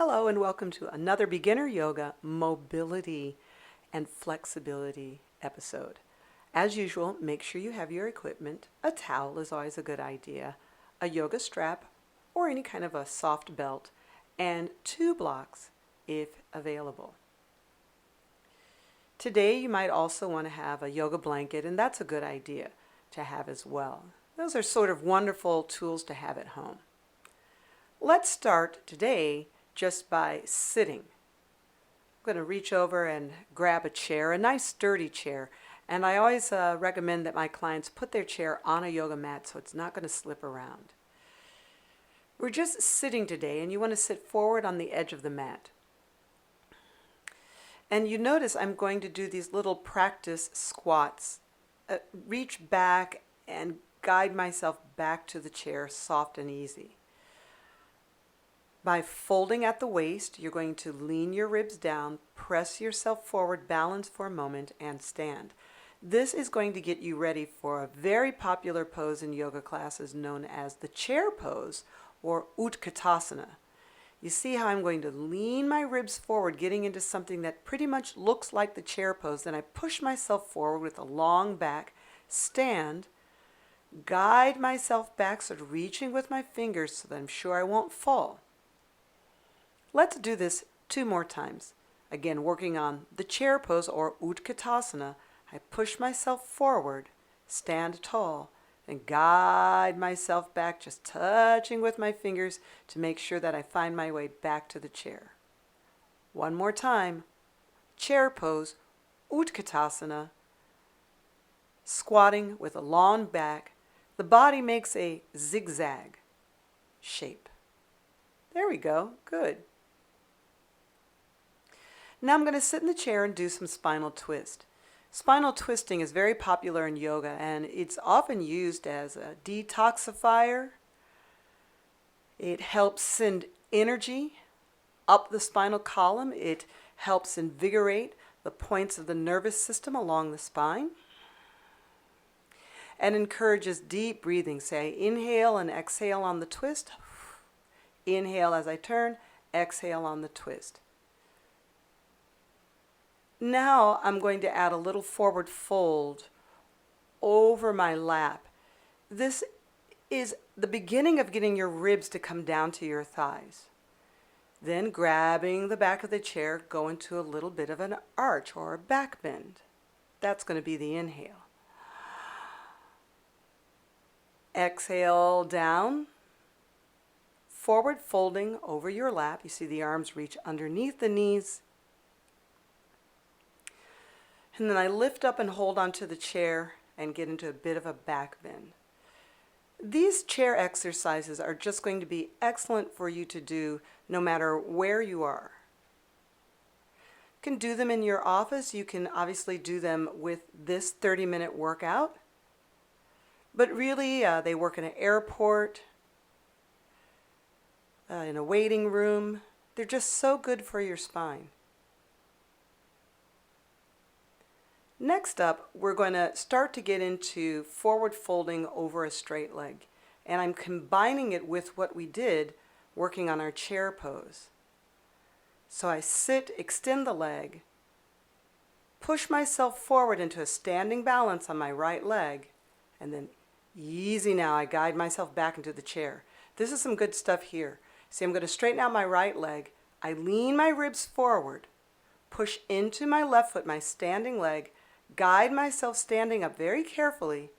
Hello and welcome to another beginner yoga mobility and flexibility episode. As usual, make sure you have your equipment. A towel is always a good idea, a yoga strap or any kind of a soft belt, and 2 blocks if available. Today you might also want to have a yoga blanket, and that's a good idea to have as well. Those are sort of wonderful tools to have at home. Let's start today just by sitting. I'm going to reach over and grab a chair, a nice sturdy chair, and I always recommend that my clients put their chair on a yoga mat so it's not going to slip around. We're just sitting today, and you want to sit forward on the edge of the mat. And you notice I'm going to do these little practice squats. Reach back and guide myself back to the chair, soft and easy. By folding at the waist, you're going to lean your ribs down, press yourself forward, balance for a moment, and stand. This is going to get you ready for a very popular pose in yoga classes known as the chair pose or Utkatasana. You see how I'm going to lean my ribs forward, getting into something that pretty much looks like the chair pose. Then I push myself forward with a long back, stand, guide myself back, sort of reaching with my fingers so that I'm sure I won't fall. Let's do this 2 more times. Again, working on the chair pose or Utkatasana. I push myself forward, stand tall, and guide myself back, just touching with my fingers to make sure that I find my way back to the chair. 1 more time. Chair pose, Utkatasana. Squatting with a long back. The body makes a zigzag shape. There we go. Good. Now I'm going to sit in the chair and do some spinal twist. Spinal twisting is very popular in yoga, and it's often used as a detoxifier. It helps send energy up the spinal column. It helps invigorate the points of the nervous system along the spine and encourages deep breathing. Say inhale and exhale on the twist. Inhale as I turn, exhale on the twist. Now I'm going to add a little forward fold over my lap. This is the beginning of getting your ribs to come down to your thighs. Then grabbing the back of the chair, go into a little bit of an arch or a back bend. That's going to be the inhale. Exhale down, forward folding over your lap. You see the arms reach underneath the knees. And then I lift up and hold onto the chair and get into a bit of a back bend. These chair exercises are just going to be excellent for you to do no matter where you are. You can do them in your office. You can obviously do them with this 30-minute workout. But really, they work in an airport, in a waiting room. They're just so good for your spine. Next up, we're going to start to get into forward folding over a straight leg. And I'm combining it with what we did working on our chair pose. So I sit, extend the leg, push myself forward into a standing balance on my right leg, and then easy now, I guide myself back into the chair. This is some good stuff here. See, I'm going to straighten out my right leg. I lean my ribs forward, push into my left foot, my standing leg, guide myself standing up very carefully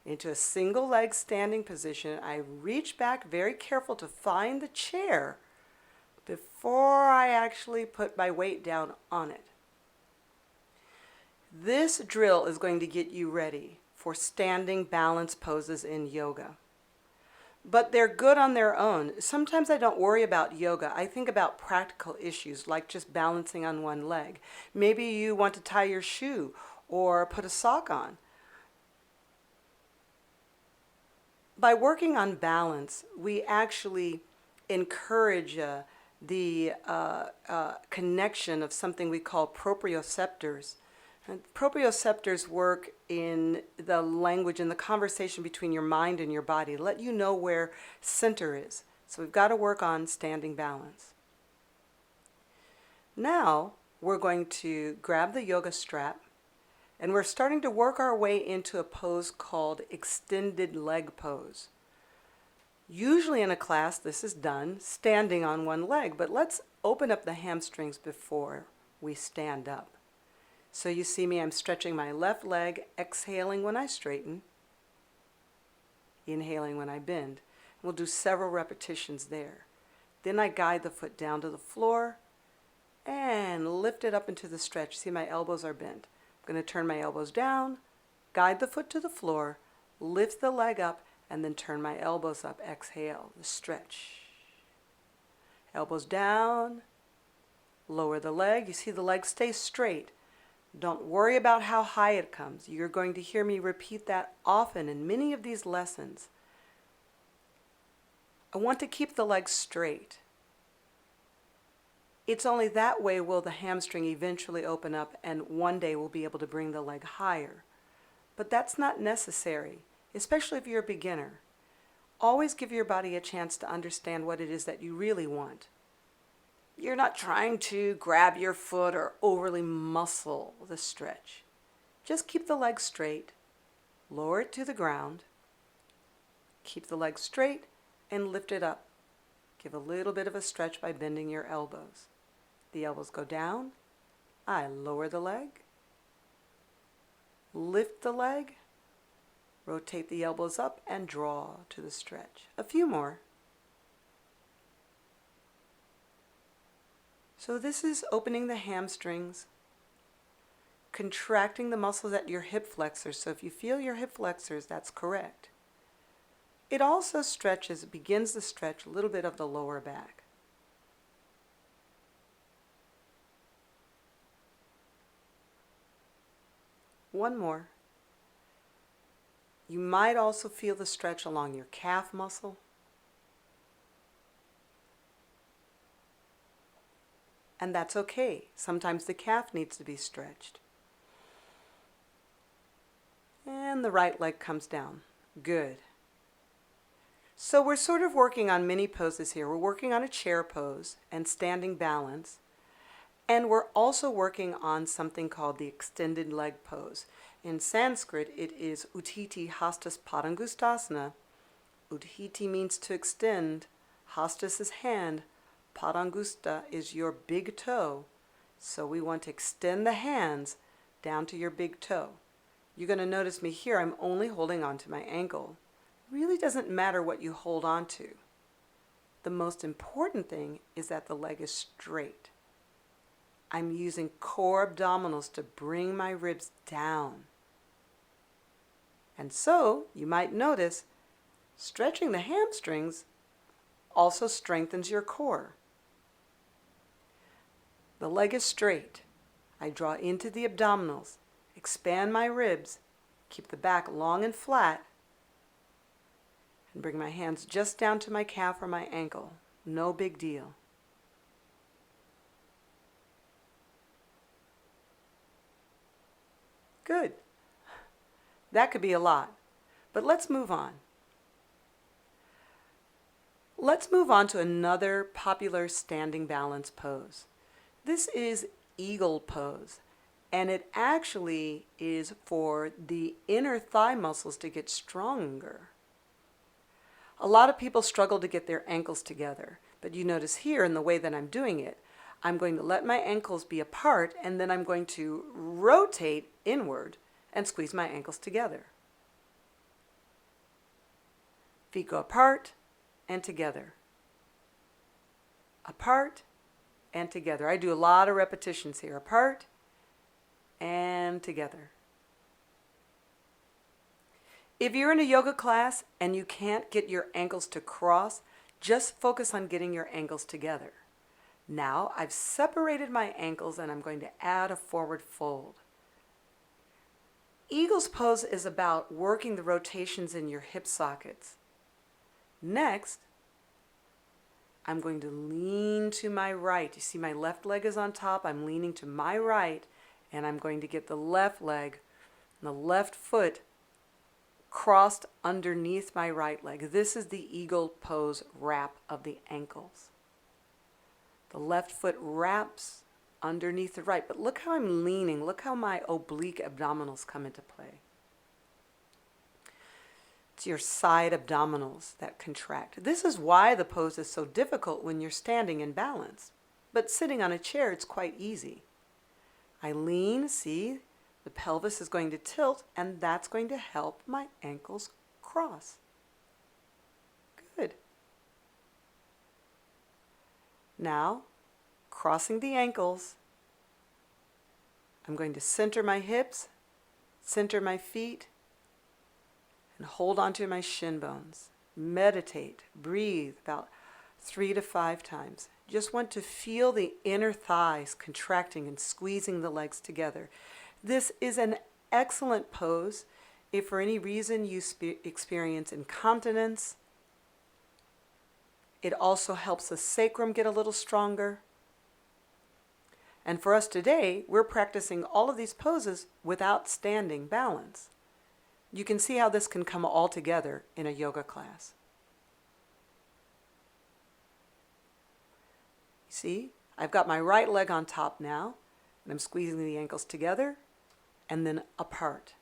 into a single leg standing position. I reach back very careful to find the chair before I actually put my weight down on it. This drill is going to get you ready for standing balance poses in yoga. But they're good on their own. Sometimes I don't worry about yoga. I think about practical issues like just balancing on one leg. Maybe you want to tie your shoe or put a sock on. By working on balance, we actually encourage the connection of something we call proprioceptors. And proprioceptors work in the language, in the conversation between your mind and your body, let you know where center is. So we've got to work on standing balance. Now we're going to grab the yoga strap and we're starting to work our way into a pose called extended leg pose. Usually in a class this is done standing on one leg, but let's open up the hamstrings before we stand up. So you see me, I'm stretching my left leg, exhaling when I straighten, inhaling when I bend. We'll do several repetitions there. Then I guide the foot down to the floor and lift it up into the stretch. See, my elbows are bent. I'm going to turn my elbows down, guide the foot to the floor, lift the leg up, and then turn my elbows up. Exhale, the stretch. Elbows down, lower the leg. You see the leg stays straight. Don't worry about how high it comes. You're going to hear me repeat that often in many of these lessons. I want to keep the leg straight. It's only that way will the hamstring eventually open up and one day we'll be able to bring the leg higher. But that's not necessary, especially if you're a beginner. Always give your body a chance to understand what it is that you really want. You're not trying to grab your foot or overly muscle the stretch. Just keep the leg straight, lower it to the ground, keep the leg straight and lift it up. Give a little bit of a stretch by bending your elbows. The elbows go down, I lower the leg, lift the leg, rotate the elbows up and draw to the stretch. A few more. So this is opening the hamstrings, contracting the muscles at your hip flexors. So if you feel your hip flexors, that's correct. It also stretches, begins to stretch a little bit of the lower back. One more. You might also feel the stretch along your calf muscle. And that's okay. Sometimes the calf needs to be stretched. And the right leg comes down. Good. So we're sort of working on many poses here. We're working on a chair pose and standing balance. And we're also working on something called the extended leg pose. In Sanskrit, it is Utthiti Hastas Padangustasana. Utthiti means to extend. Hastas is hand. Padangusta is your big toe. So we want to extend the hands down to your big toe. You're going to notice me here, I'm only holding on to my ankle. Really doesn't matter what you hold on to. The most important thing is that the leg is straight. I'm using core abdominals to bring my ribs down. And so, you might notice, stretching the hamstrings also strengthens your core. The leg is straight. I draw into the abdominals, expand my ribs, keep the back long and flat, and bring my hands just down to my calf or my ankle. No big deal. Good. That could be a lot, but let's move on. Let's move on to another popular standing balance pose. This is eagle pose, and it actually is for the inner thigh muscles to get stronger. A lot of people struggle to get their ankles together, but you notice here in the way that I'm doing it, I'm going to let my ankles be apart and then I'm going to rotate inward and squeeze my ankles together. Feet go apart and together. Apart and together. I do a lot of repetitions here. Apart and together. If you're in a yoga class and you can't get your ankles to cross, just focus on getting your ankles together. Now I've separated my ankles and I'm going to add a forward fold. Eagle's pose is about working the rotations in your hip sockets. Next, I'm going to lean to my right. You see my left leg is on top. I'm leaning to my right and I'm going to get the left leg and the left foot crossed underneath my right leg. This is the eagle pose wrap of the ankles. The left foot wraps underneath the right. But look how I'm leaning. Look how my oblique abdominals come into play. It's your side abdominals that contract. This is why the pose is so difficult when you're standing in balance. But sitting on a chair, it's quite easy. I lean, see, the pelvis is going to tilt, and that's going to help my ankles cross. Good. Now, crossing the ankles, I'm going to center my hips, center my feet, and hold onto my shin bones. Meditate, breathe about 3 to 5 times. Just want to feel the inner thighs contracting and squeezing the legs together. This is an excellent pose if for any reason you experience incontinence. It also helps the sacrum get a little stronger. And for us today, we're practicing all of these poses without standing balance. You can see how this can come all together in a yoga class. See, I've got my right leg on top now, and I'm squeezing the ankles together and then apart.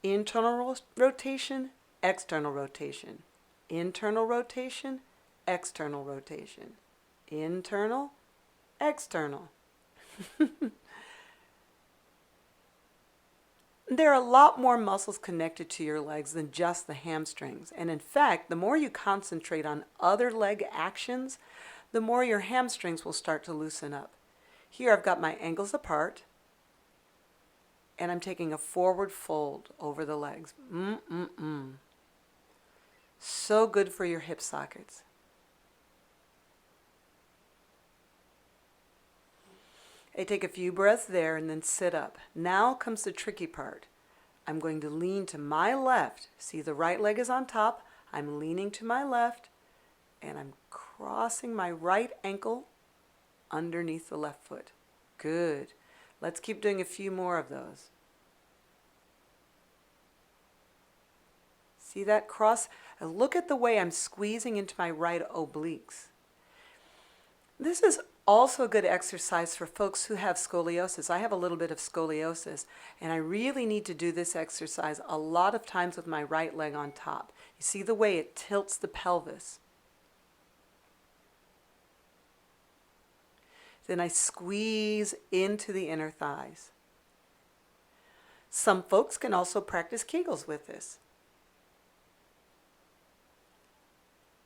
Internal rotation, external rotation. Internal rotation, external rotation. Internal, external. There are a lot more muscles connected to your legs than just the hamstrings. And in fact, the more you concentrate on other leg actions, the more your hamstrings will start to loosen up. Here I've got my ankles apart, and I'm taking a forward fold over the legs. So good for your hip sockets. I take a few breaths there and then sit up. Now comes the tricky part. I'm going to lean to my left. See, the right leg is on top. I'm leaning to my left, and I'm crossing my right ankle underneath the left foot. Good. Let's keep doing a few more of those. See that cross? And look at the way I'm squeezing into my right obliques. This is also a good exercise for folks who have scoliosis. I have a little bit of scoliosis, and I really need to do this exercise a lot of times with my right leg on top. You see the way it tilts the pelvis. Then I squeeze into the inner thighs. Some folks can also practice Kegels with this.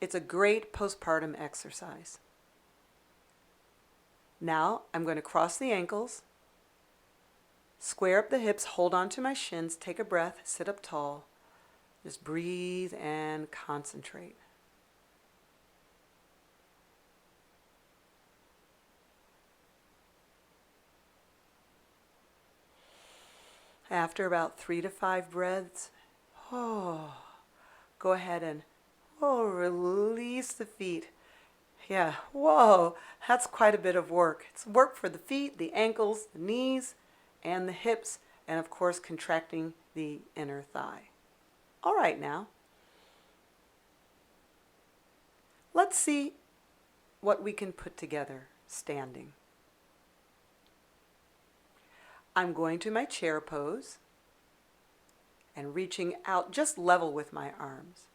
It's a great postpartum exercise. Now I'm going to cross the ankles, square up the hips, hold on to my shins, take a breath, sit up tall. Just breathe and concentrate. After about 3 to 5 breaths, go ahead and release the feet. Yeah, whoa, that's quite a bit of work. It's work for the feet, the ankles, the knees, and the hips, and of course contracting the inner thigh. All right now, let's see what we can put together standing. I'm going to my chair pose and reaching out just level with my arms.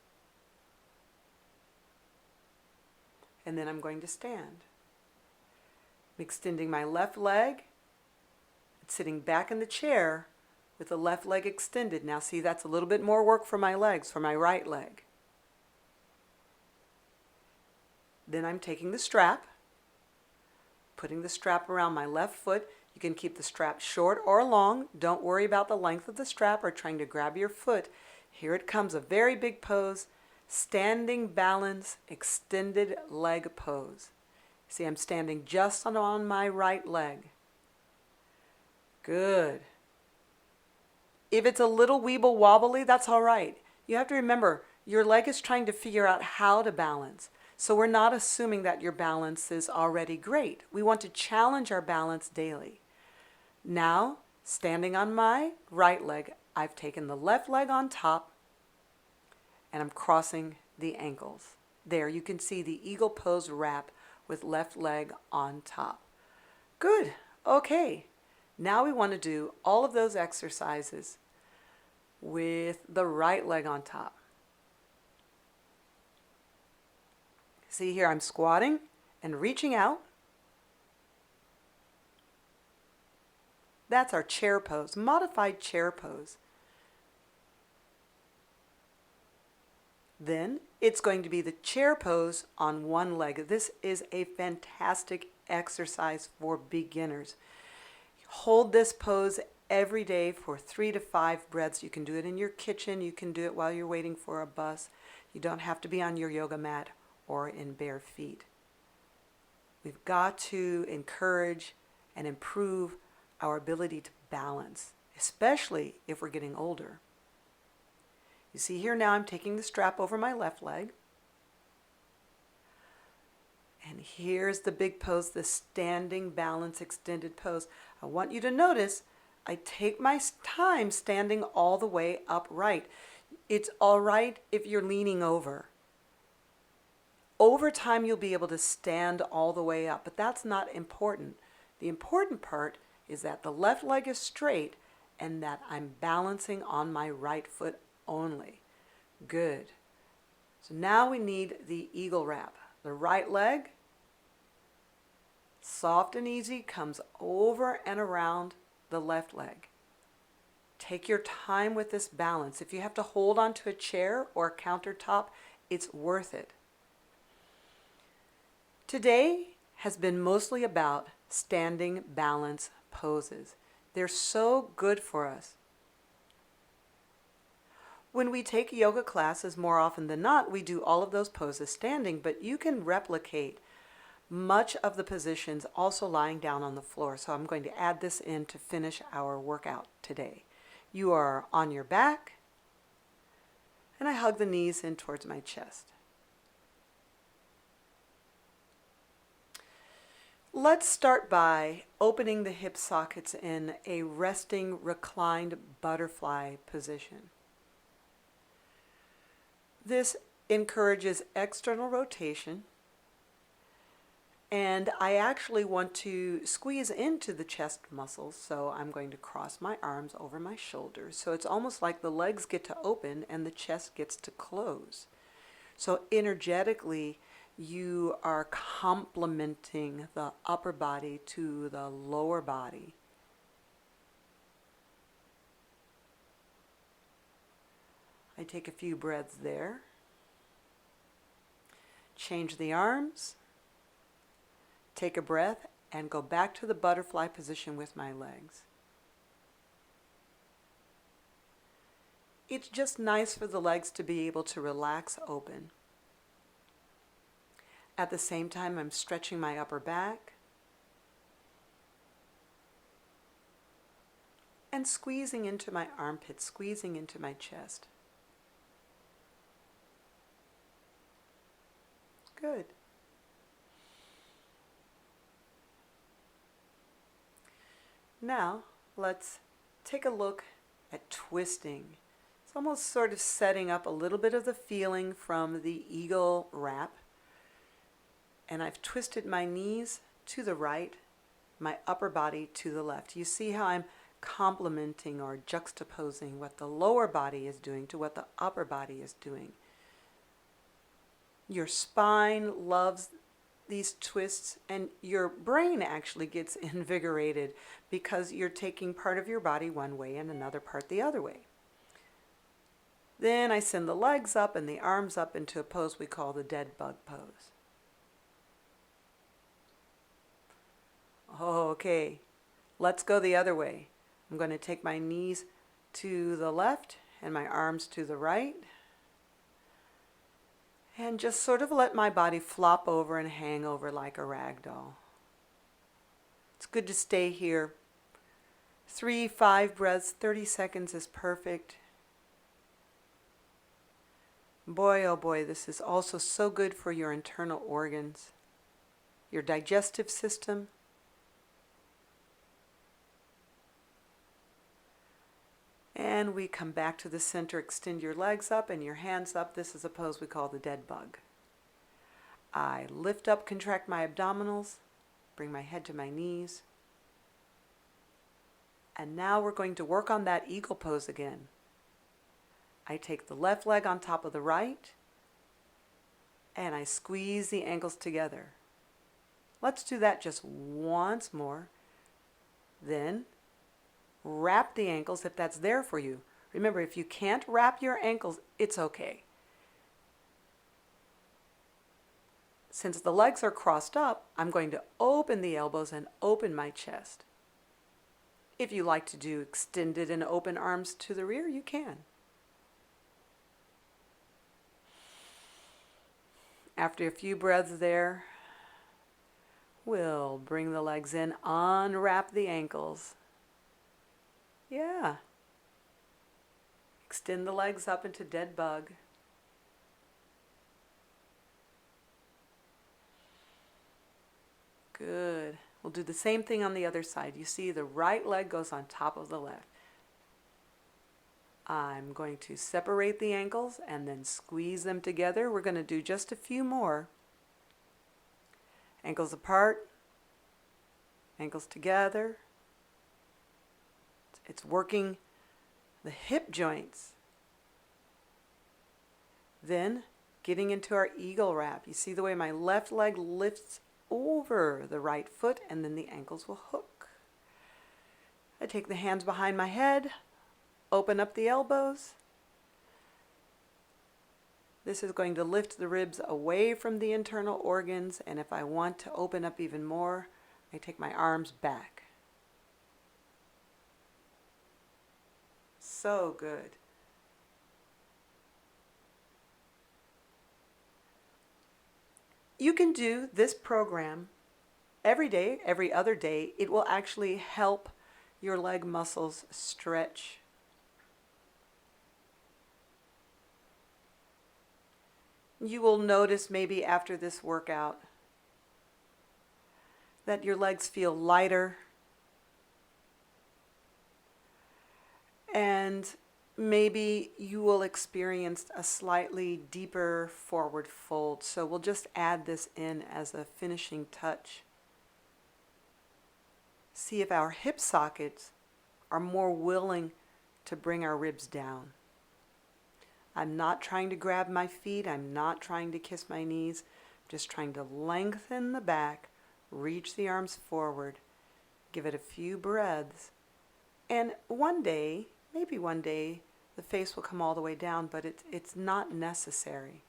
And then I'm going to stand. I'm extending my left leg, sitting back in the chair with the left leg extended. Now see, that's a little bit more work for my legs, for my right leg. Then I'm taking the strap, putting the strap around my left foot. You can keep the strap short or long. Don't worry about the length of the strap or trying to grab your foot. Here it comes, a very big pose. Standing balance, extended leg pose. See, I'm standing just on my right leg. Good. If it's a little weeble wobbly, that's all right. You have to remember, your leg is trying to figure out how to balance. So we're not assuming that your balance is already great. We want to challenge our balance daily. Now, standing on my right leg, I've taken the left leg on top, and I'm crossing the ankles. There, you can see the eagle pose wrap with left leg on top. Good. Okay, now we want to do all of those exercises with the right leg on top. See here, I'm squatting and reaching out. That's our chair pose, modified chair pose. Then it's going to be the chair pose on one leg. This is a fantastic exercise for beginners. Hold this pose every day for 3 to 5 breaths. You can do it in your kitchen. You can do it while you're waiting for a bus. You don't have to be on your yoga mat or in bare feet. We've got to encourage and improve our ability to balance, especially if we're getting older. You see here now I'm taking the strap over my left leg. And here's the big pose, the standing balance extended pose. I want you to notice I take my time standing all the way upright. It's all right if you're leaning over. Over time you'll be able to stand all the way up, but that's not important. The important part is that the left leg is straight and that I'm balancing on my right foot only. Good. So now we need the eagle wrap. The right leg, soft and easy, comes over and around the left leg. Take your time with this balance. If you have to hold onto a chair or a countertop, it's worth it. Today has been mostly about standing balance poses. They're so good for us. When we take yoga classes, more often than not, we do all of those poses standing, but you can replicate much of the positions also lying down on the floor. So I'm going to add this in to finish our workout today. You are on your back, and I hug the knees in towards my chest. Let's start by opening the hip sockets in a resting, reclined butterfly position. This encourages external rotation, and I actually want to squeeze into the chest muscles, so I'm going to cross my arms over my shoulders. So it's almost like the legs get to open and the chest gets to close. So energetically, you are complementing the upper body to the lower body. I take a few breaths there. Change the arms. Take a breath and go back to the butterfly position with my legs. It's just nice for the legs to be able to relax open. At the same time, I'm stretching my upper back and squeezing into my armpits, squeezing into my chest. Good. Now, let's take a look at twisting. It's almost sort of setting up a little bit of the feeling from the eagle wrap. And I've twisted my knees to the right, my upper body to the left. You see how I'm complementing or juxtaposing what the lower body is doing to what the upper body is doing. Your spine loves these twists, and your brain actually gets invigorated because you're taking part of your body one way and another part the other way. Then I send the legs up and the arms up into a pose we call the dead bug pose. Okay, let's go the other way. I'm going to take my knees to the left and my arms to the right. And just sort of let my body flop over and hang over like a rag doll. It's good to stay here. 3, 5 breaths, 30 seconds is perfect. Boy, oh boy, this is also so good for your internal organs, your digestive system. And we come back to the center, extend your legs up and your hands up. This is a pose we call the dead bug. I lift up, contract my abdominals, bring my head to my knees. And now we're going to work on that eagle pose again. I take the left leg on top of the right, and I squeeze the ankles together. Let's do that just once more. Then wrap the ankles if that's there for you. Remember, if you can't wrap your ankles, it's okay. Since the legs are crossed up, I'm going to open the elbows and open my chest. If you like to do extended and open arms to the rear, you can. After a few breaths there, we'll bring the legs in, unwrap the ankles. Yeah. Extend the legs up into dead bug. Good. We'll do the same thing on the other side. You see the right leg goes on top of the left. I'm going to separate the ankles and then squeeze them together. We're going to do just a few more. Ankles apart, ankles together. It's working the hip joints. Then getting into our eagle wrap. You see the way my left leg lifts over the right foot, and then the ankles will hook. I take the hands behind my head, open up the elbows. This is going to lift the ribs away from the internal organs, and if I want to open up even more, I take my arms back. So good. You can do this program every day, every other day. It will actually help your leg muscles stretch. You will notice maybe after this workout that your legs feel lighter, and maybe you will experience a slightly deeper forward fold. So we'll just add this in as a finishing touch. See if our hip sockets are more willing to bring our ribs down. I'm not trying to grab my feet. I'm not trying to kiss my knees. I'm just trying to lengthen the back, reach the arms forward, give it a few breaths. And one day, maybe one day, the face will come all the way down, but it's not necessary.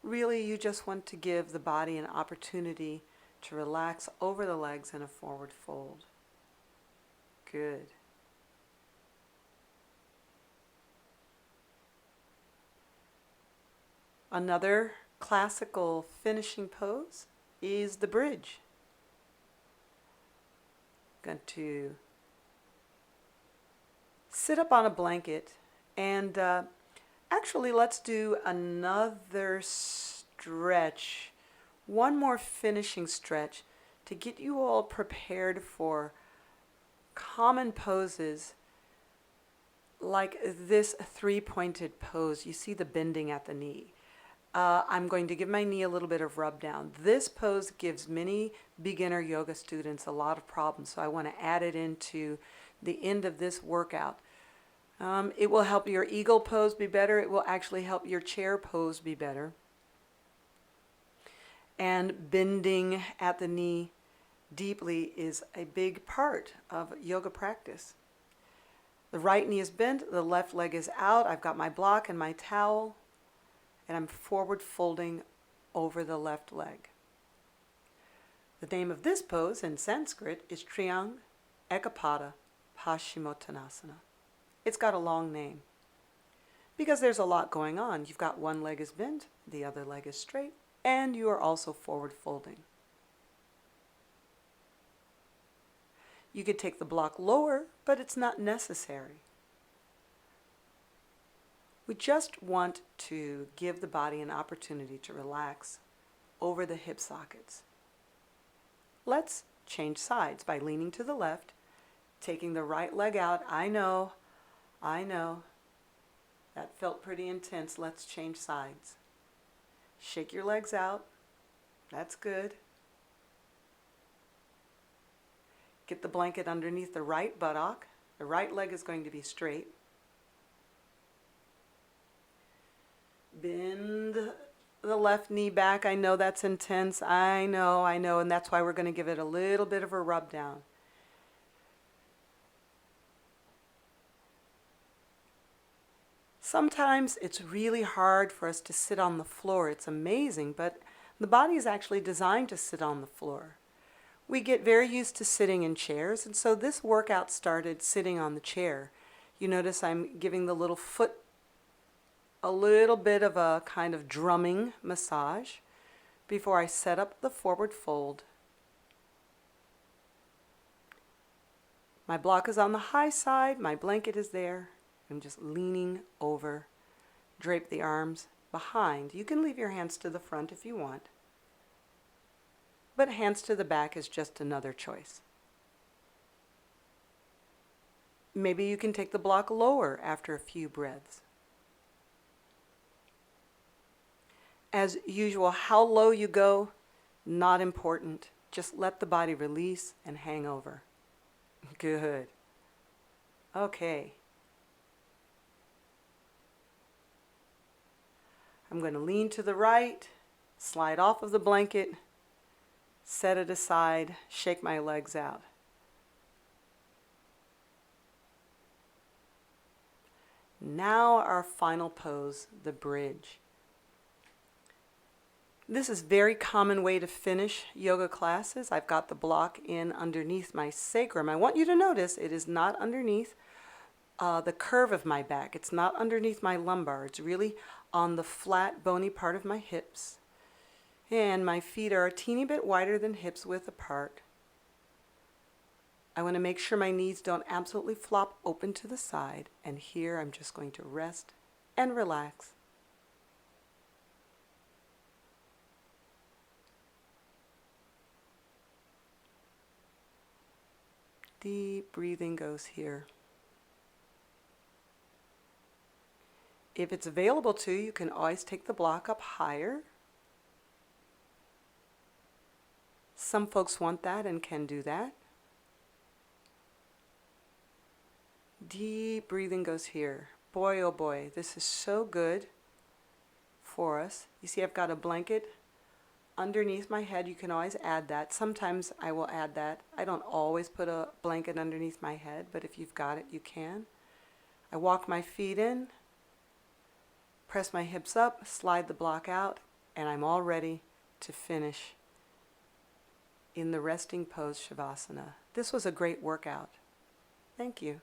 Really, you just want to give the body an opportunity to relax over the legs in a forward fold. Good. Another classical finishing pose is the bridge. Going to sit up on a blanket, and actually let's do another stretch, one more finishing stretch to get you all prepared for common poses like this three-pointed pose. You see the bending at the knee. I'm going to give my knee a little bit of rub down. This pose gives many beginner yoga students a lot of problems, so I want to add it into the end of this workout. It will help your eagle pose be better. It will actually help your chair pose be better. And bending at the knee deeply is a big part of yoga practice. The right knee is bent, the left leg is out. I've got my block and my towel, and I'm forward folding over the left leg. The name of this pose in Sanskrit is Triang Ekapada Paschimottanasana. It's got a long name because there's a lot going on. You've got one leg is bent, the other leg is straight, and you are also forward folding. You could take the block lower, but it's not necessary. We just want to give the body an opportunity to relax over the hip sockets. Let's change sides by leaning to the left, taking the right leg out. I know. That felt pretty intense. Let's change sides. Shake your legs out. That's good. Get the blanket underneath the right buttock. The right leg is going to be straight. Bend the left knee back. I know that's intense. I know, and that's why we're going to give it a little bit of a rub down. Sometimes it's really hard for us to sit on the floor. It's amazing, but the body is actually designed to sit on the floor. We get very used to sitting in chairs, and so this workout started sitting on the chair. You notice I'm giving the little foot a little bit of a kind of drumming massage before I set up the forward fold. My block is on the high side, my blanket is there. I'm just leaning over, drape the arms behind. You can leave your hands to the front if you want, but hands to the back is just another choice. Maybe you can take the block lower after a few breaths. As usual, how low you go, not important. Just let the body release and hang over. Good. Okay. I'm going to lean to the right, slide off of the blanket, set it aside, shake my legs out. Now our final pose, the bridge. This is a very common way to finish yoga classes. I've got the block in underneath my sacrum. I want you to notice it is not underneath the curve of my back. It's not underneath my lumbar. It's really on the flat, bony part of my hips. And my feet are a teeny bit wider than hips width apart. I want to make sure my knees don't absolutely flop open to the side. And here I'm just going to rest and relax. Deep breathing goes here. If it's available to you, you can always take the block up higher. Some folks want that and can do that. Deep breathing goes here. Boy, oh boy, this is so good for us. You see, I've got a blanket underneath my head. You can always add that. Sometimes I will add that. I don't always put a blanket underneath my head, but if you've got it, you can. I walk my feet in, press my hips up, slide the block out, and I'm all ready to finish in the resting pose Shavasana. This was a great workout. Thank you.